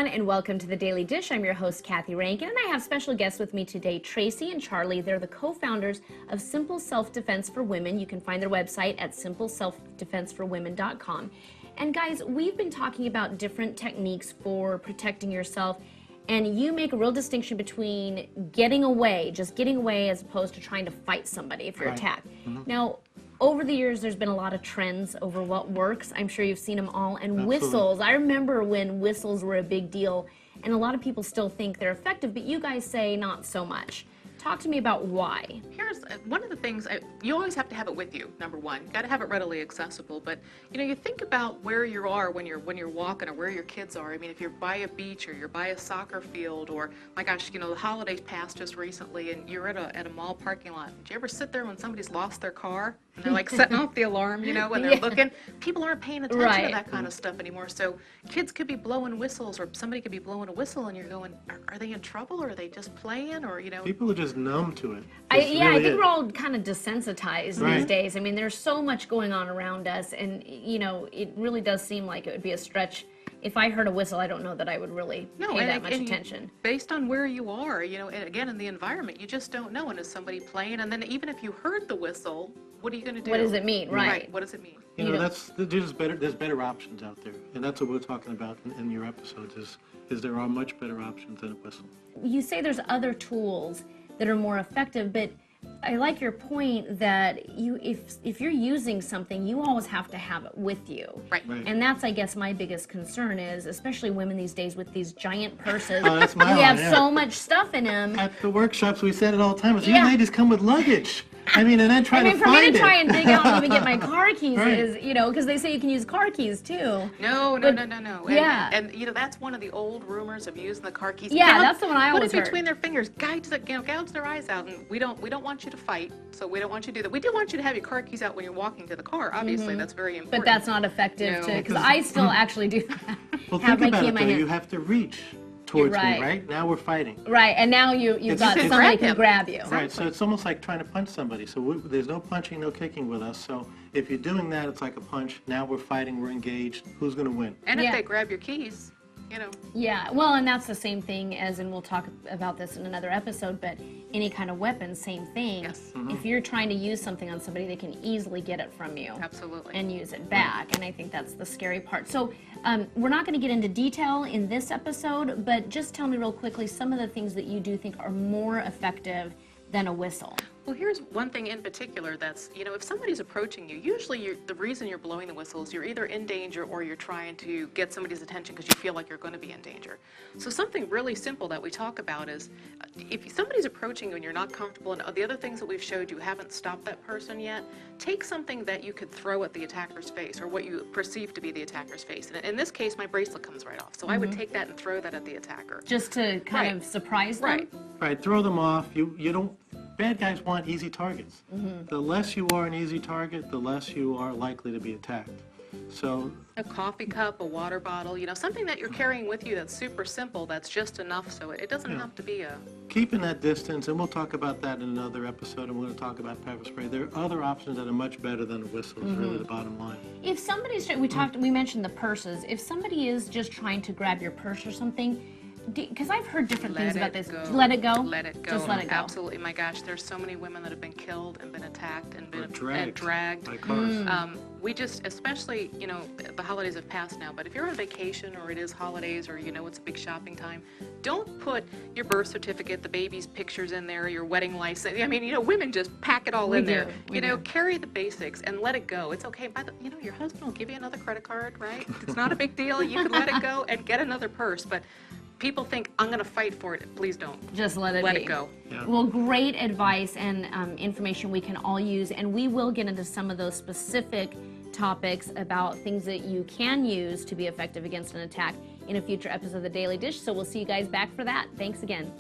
everyone, and welcome to The Daily Dish. I'm your host, Kathy Rankin, and I have special guests with me today, Tracy and Charlie. They're the co-founders of Simple Self-Defense for Women. You can find their website at simpleselfdefenseforwomen.com. And guys, we've been talking about different techniques for protecting yourself, and you make a real distinction between getting away, just getting away, as opposed to trying to fight somebody if you're attacked. Now, over the years, there's been a lot of trends over what works. I'm sure you've seen them all. And whistles, I remember when whistles were a big deal, and a lot of people still think they're effective, but you guys say not so much. Talk to me about why. Here's one of the things, you always have to have it with you, number one. Got to have it readily accessible, but you know, you think about where you are when you're walking, or where your kids are. I mean, if you're by a beach, or you're by a soccer field, or my gosh, you know, the holidays passed just recently and you're at a mall parking lot. Did you ever sit there when somebody's lost their car and they're like setting off the alarm, you know, when they're looking? People aren't paying attention to that kind of stuff anymore. So kids could be blowing whistles, or somebody could be blowing a whistle, and you're going, are they in trouble, or are they just playing, or you know? People are just numb to it. I think we're all kind of desensitized these days. I mean, there's so much going on around us, and you know, it really does seem like it would be a stretch. If I heard a whistle, I don't know that I would really pay that much attention. Based on where you are, you know, and again, in the environment, you just don't know. And is somebody playing? And then even if you heard the whistle, what are you going to do? What does it mean? Right. What does it mean? You know, there's better options out there, and that's what we're talking about in your episodes. Is there are much better options than a whistle. You say there's other tools that are more effective, but I like your point that if you're using something, you always have to have it with you. Right. And that's, I guess, my biggest concern is, especially women these days with these giant purses. Oh, that's my we have line, so much stuff in them. At the workshops, we said it all the time. You ladies come with luggage. I mean, and then try to find it. For me to try and dig out and even get my car keys is, you know, because they say you can use car keys too. No. And you know, that's one of the old rumors of using the car keys. Yeah, that's the one I always heard. Put it between their fingers, gouge their eyes out, and we don't want you to fight, so we don't want you to do that. We do want you to have your car keys out when you're walking to the car. Obviously, that's very important. But that's not effective too, because I still actually do that. Well, think about it though. You have to reach towards me, right? Now we're fighting. Right, and now you've got somebody can grab you. Right, so it's almost like trying to punch somebody. So there's no punching, no kicking with us. So if you're doing that, it's like a punch. Now we're fighting, we're engaged. Who's going to win? And if they grab your keys, you know. Yeah, well, and that's the same thing as, and we'll talk about this in another episode, but any kind of weapon, same thing. Yes. If you're trying to use something on somebody, they can easily get it from you. Absolutely. And use it back, and I think that's the scary part. So we're not going to get into detail in this episode, but just tell me real quickly some of the things that you do think are more effective than a whistle. Well, here's one thing in particular that's, you know, if somebody's approaching you, usually the reason you're blowing the whistle is you're either in danger or you're trying to get somebody's attention because you feel like you're going to be in danger. So something really simple that we talk about is if somebody's approaching you and you're not comfortable, and the other things that we've showed you haven't stopped that person yet, take something that you could throw at the attacker's face, or what you perceive to be the attacker's face. And in this case, my bracelet comes right off. So I would take that and throw that at the attacker. Just to kind of surprise them? Right, throw them off. You don't. Bad guys want easy targets. The less you are an easy target, the less you are likely to be attacked. So a coffee cup, a water bottle, you know, something that you're carrying with you that's super simple, that's just enough, so it doesn't have to be a... Keeping that distance, and we'll talk about that in another episode, and we're going to talk about pepper spray. There are other options that are much better than a whistle, is really the bottom line. If somebody's, we mentioned the purses, if somebody is just trying to grab your purse or something, because I've heard different things about this. Let it go? Let it go. Just let it go. Absolutely. My gosh, there's so many women that have been killed and been attacked and been dragged. By cars. We just, especially, you know, the holidays have passed now, but if you're on vacation or it is holidays or you know it's a big shopping time, don't put your birth certificate, the baby's pictures in there, your wedding license. I mean, you know, women just pack it all in there. You know, carry the basics and let it go. It's okay. You know, your husband will give you another credit card, right? It's not a big deal. You can let it go and get another purse, but people think, I'm going to fight for it. Please don't. Just let it Let it go. Yeah. Well, great advice and information we can all use, and we will get into some of those specific topics about things that you can use to be effective against an attack in a future episode of The Daily Dish. So we'll see you guys back for that. Thanks again.